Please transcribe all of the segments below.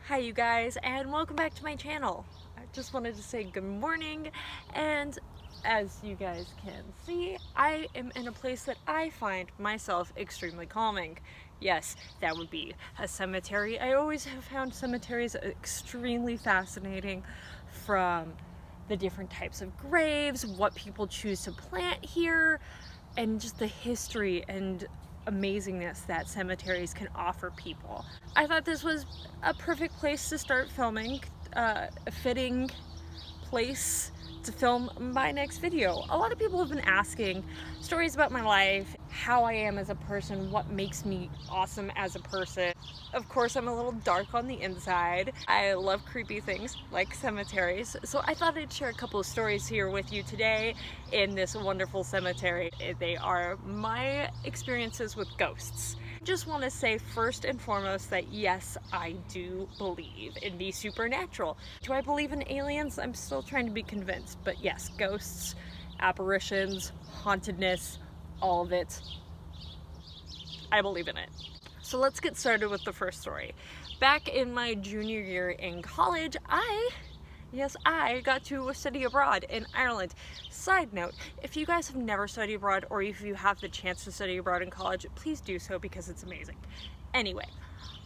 Hi you guys, and welcome back to my channel. I just wanted to say good morning, and as you guys can see, I am in a place that I find myself extremely calming. Yes, that would be a cemetery. I always have found cemeteries extremely fascinating, from the different types of graves, what people choose to plant here, and just the history and amazingness that cemeteries can offer people. I thought this was a perfect place to start filming, a fitting place to film my next video. A lot of people have been asking stories about my life, how I am as a person, what makes me awesome as a person. Of course, I'm a little dark on the inside. I love creepy things like cemeteries, so I thought I'd share a couple of stories here with you today in this wonderful cemetery. They are my experiences with ghosts. Just want to say first and foremost that yes, I do believe in the supernatural. Do I believe in aliens? I'm still trying to be convinced, but yes, ghosts, apparitions, hauntedness, all of it, I believe in it. So let's get started with the first story. Back in my junior year in college, I got to study abroad in Ireland. Side note, if you guys have never studied abroad, or if you have the chance to study abroad in college, please do so because it's amazing. Anyway,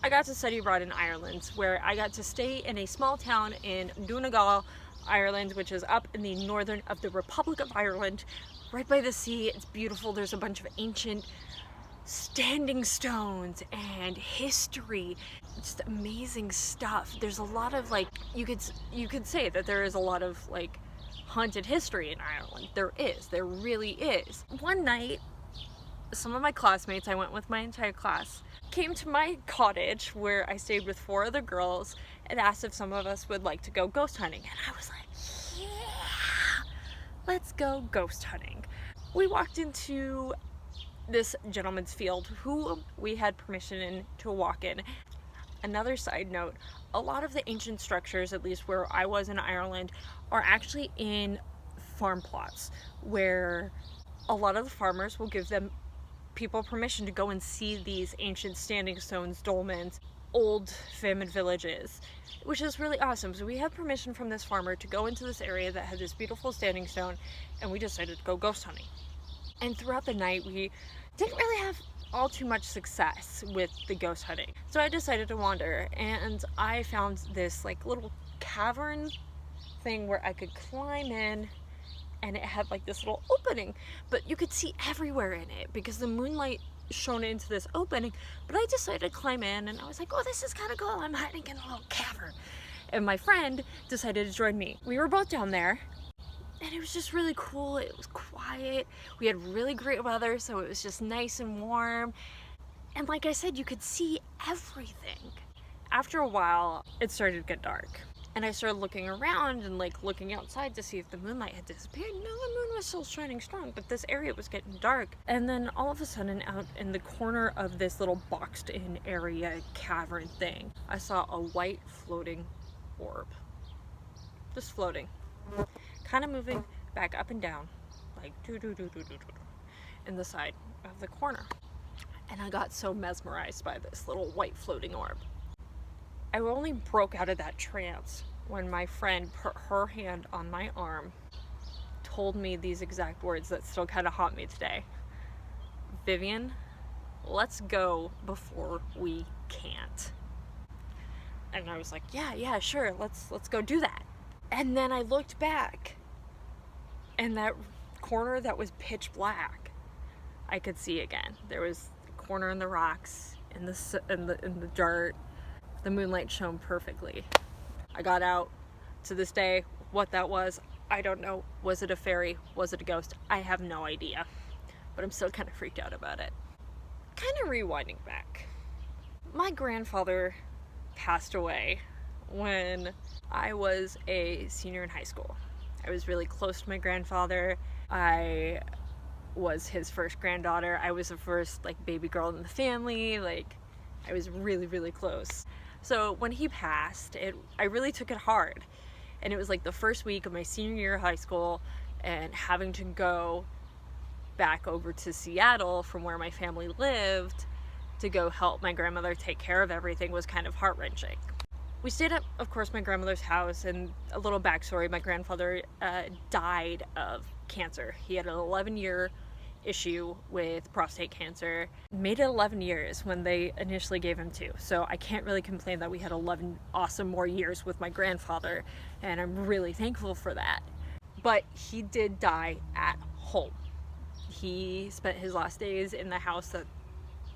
I got to study abroad in Ireland, where I got to stay in a small town in Donegal, Ireland, which is up in the northern of the Republic of Ireland, right by the sea. It's beautiful. There's a bunch of ancient standing stones and history, just amazing stuff. There's a lot of, like, you could say that there is a lot of like haunted history in Ireland. There really is. One night, some of my classmates, I went with my entire class, came to my cottage where I stayed with 4 other girls and asked if some of us would like to go ghost hunting, and I was like, yeah, let's go ghost hunting. We walked into this gentleman's field who we had permission to walk in. Another side note, a lot of the ancient structures, at least where I was in Ireland, are actually in farm plots where a lot of the farmers will give them people permission to go and see these ancient standing stones, dolmens, old famine villages, which is really awesome. So we had permission from this farmer to go into this area that had this beautiful standing stone, and we decided to go ghost hunting. And throughout the night, we didn't really have all too much success with the ghost hunting. So I decided to wander, and I found this like little cavern thing where I could climb in, and it had like this little opening, but you could see everywhere in it because the moonlight shone into this opening. But I decided to climb in, and I was like, oh, this is kind of cool. I'm hiding in a little cavern. And my friend decided to join me. We were both down there, and it was just really cool. It was quiet. We had really great weather, so it was just nice and warm. And like I said, you could see everything. After a while, it started to get dark. And I started looking around and like looking outside to see if the moonlight had disappeared. No, the moon was still shining strong, but this area was getting dark. And then all of a sudden, out in the corner of this little boxed in area cavern thing, I saw a white floating orb. Just floating. Kind of moving back up and down, like in the side of the corner. And I got so mesmerized by this little white floating orb. I only broke out of that trance when my friend put her hand on my arm, told me these exact words that still kind of haunt me today. Vivian, let's go before we can't. And I was like, yeah, sure, let's go do that. And then I looked back, and that corner that was pitch black, I could see again. There was a corner in the rocks, in the dirt. The moonlight shone perfectly. I got out. To this day, what that was, I don't know. Was it a fairy? Was it a ghost? I have no idea. But I'm still kind of freaked out about it. Kind of rewinding back. My grandfather passed away when I was a senior in high school. I was really close to my grandfather. I was his first granddaughter. I was the first like baby girl in the family. Like, I was really, really close. So when he passed, I really took it hard. And it was like the first week of my senior year of high school, and having to go back over to Seattle from where my family lived to go help my grandmother take care of everything was kind of heart-wrenching. We stayed at, of course, my grandmother's house, and a little backstory, my grandfather died of cancer. He had an 11-year issue with prostate cancer. Made it 11 years when they initially gave him 2. So I can't really complain that we had 11 awesome more years with my grandfather, and I'm really thankful for that. But he did die at home. He spent his last days in the house that,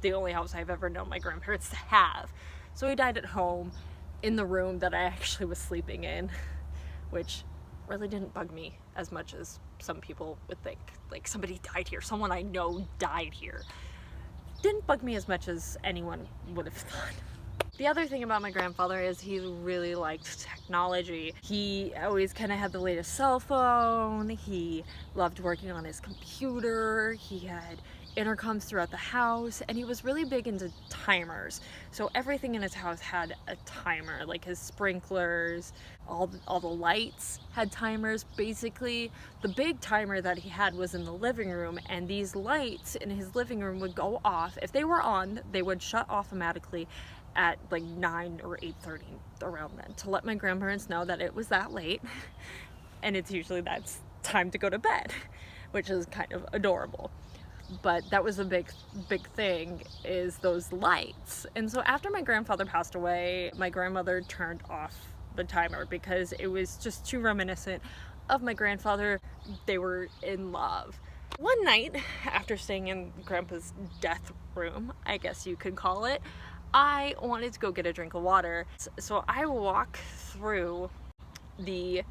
the only house I've ever known my grandparents to have. So he died at home, in the room that I actually was sleeping in, which really didn't bug me as much as some people would think. Like, somebody died here, someone I know died here. Didn't bug me as much as anyone would have thought. The other thing about my grandfather is he really liked technology. He always kind of had the latest cell phone. He loved working on his computer. He had intercoms throughout the house, and he was really big into timers. So everything in his house had a timer, like his sprinklers, all the lights had timers. Basically, the big timer that he had was in the living room, and these lights in his living room would go off. If they were on, they would shut automatically at like 9 or 8:30, around then, to let my grandparents know that it was that late, and it's usually that's time to go to bed, which is kind of adorable. But that was a big thing, is those lights. And so after my grandfather passed away, my grandmother turned off the timer because it was just too reminiscent of my grandfather. They were in love. One night, after staying in Grandpa's death room, I guess you could call it, I wanted to go get a drink of water. So I walk through the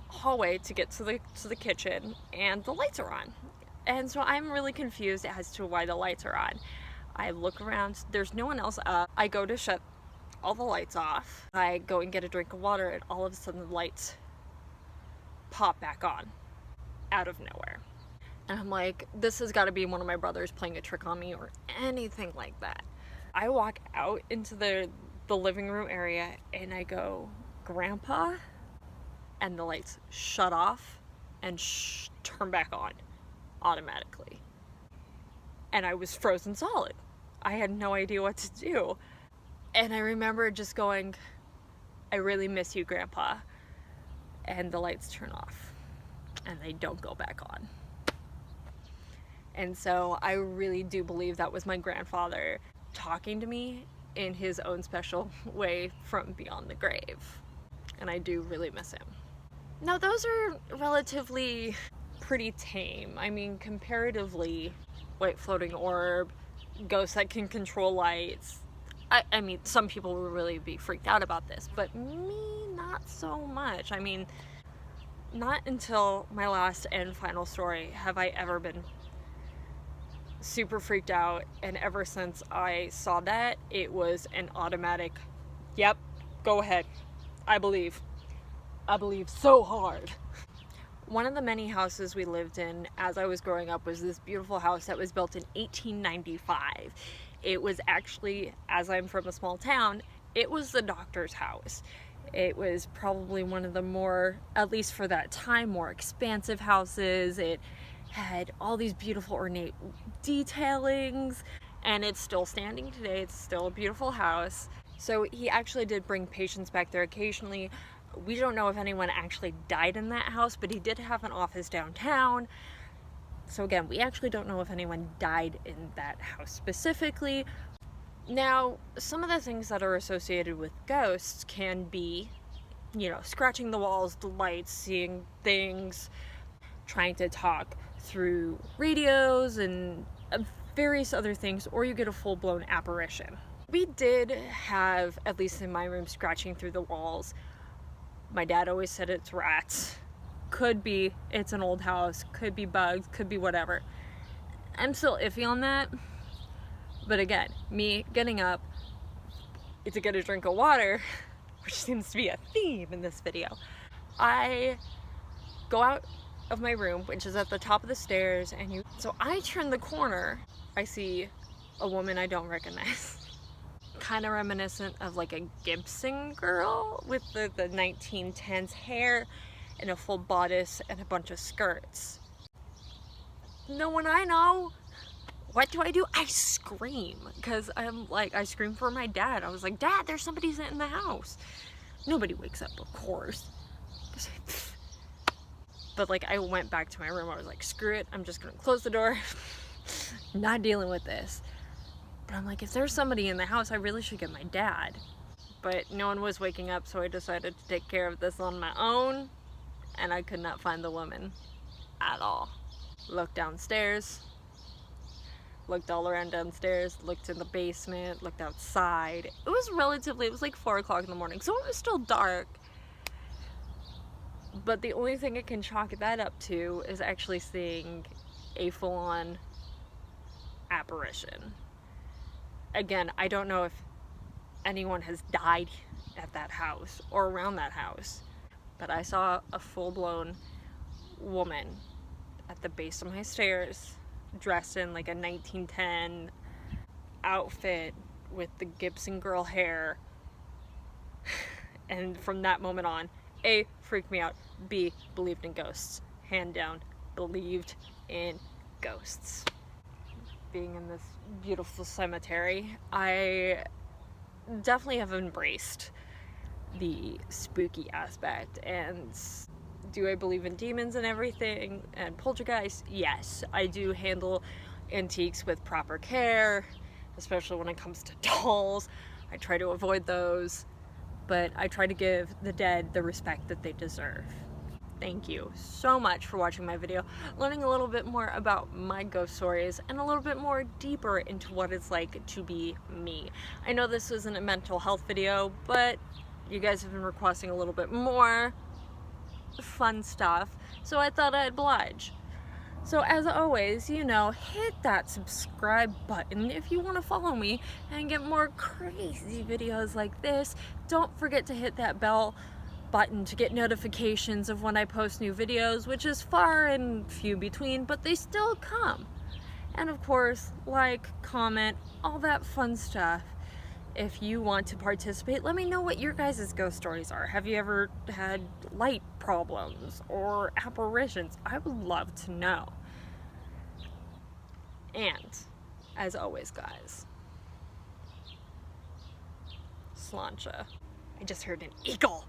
hallway to get to the kitchen, and the lights are on. And so I'm really confused as to why the lights are on. I look around, there's no one else up. I go to shut all the lights off. I go and get a drink of water, and all of a sudden the lights pop back on out of nowhere. And I'm like, this has got to be one of my brothers playing a trick on me or anything like that. I walk out into the living room area, and I go, Grandpa? And the lights shut off and turn back on automatically. And I was frozen solid. I had no idea what to do. And I remember just going, I really miss you, Grandpa. And the lights turn off, and they don't go back on. And so I really do believe that was my grandfather talking to me in his own special way from beyond the grave. And I do really miss him. Now, those are relatively pretty tame. I mean, comparatively, like Floating Orb, ghosts that can control lights. I mean, some people will really be freaked out about this, but me, not so much. I mean, not until my last and final story have I ever been super freaked out, and ever since I saw that, it was an automatic, yep, go ahead. I believe so hard. One of the many houses we lived in as I was growing up was this beautiful house that was built in 1895. It was actually, as I'm from a small town, it was the doctor's house. It was probably one of the more, at least for that time, more expansive houses. It had all these beautiful ornate detailings, and it's still standing today. It's still a beautiful house. So he actually did bring patients back there occasionally. We don't know if anyone actually died in that house, but he did have an office downtown. So again, we actually don't know if anyone died in that house specifically. Now, some of the things that are associated with ghosts can be, you know, scratching the walls, the lights, seeing things, trying to talk through radios and various other things, or you get a full-blown apparition. We did have, at least in my room, scratching through the walls. My dad always said it's rats. Could be, it's an old house, could be bugs, could be whatever. I'm still iffy on that. But again, me getting up to get a drink of water, which seems to be a theme in this video, I go out of my room, which is at the top of the stairs, and so I turn the corner, I see a woman I don't recognize. Kind of reminiscent of like a Gibson girl with the 1910s hair and a full bodice and a bunch of skirts. No one I know. what do? I scream, because I scream for my dad. I was like, Dad, there's somebody in the house. Nobody wakes up, of course. But like, I went back to my room. I was like, screw it, I'm just gonna close the door. Not dealing with this. But I'm like, if there's somebody in the house, I really should get my dad. But no one was waking up, so I decided to take care of this on my own, and I could not find the woman at all. Looked downstairs, looked all around downstairs, looked in the basement, looked outside. It was like 4 o'clock in the morning, so it was still dark. But the only thing I can chalk that up to is actually seeing a full-on apparition. Again, I don't know if anyone has died at that house or around that house, but I saw a full-blown woman at the base of my stairs, dressed in like a 1910 outfit with the Gibson girl hair. And from that moment on, A, freaked me out, B, believed in ghosts. Hand down, believed in ghosts. Being in this beautiful cemetery, I definitely have embraced the spooky aspect. And do I believe in demons and everything and poltergeists? Yes, I do handle antiques with proper care, especially when it comes to dolls. I try to avoid those, but I try to give the dead the respect that they deserve. Thank you so much for watching my video, learning a little bit more about my ghost stories and a little bit more deeper into what it's like to be me. I know this isn't a mental health video, but you guys have been requesting a little bit more fun stuff, so I thought I'd oblige. So as always, you know, hit that subscribe button if you want to follow me and get more crazy videos like this. Don't forget to hit that bell button to get notifications of when I post new videos, which is far and few between, but they still come. And of course, like, comment, all that fun stuff. If you want to participate, let me know what your guys' ghost stories are. Have you ever had light problems or apparitions? I would love to know. And, as always, guys, sláinte. I just heard an eagle.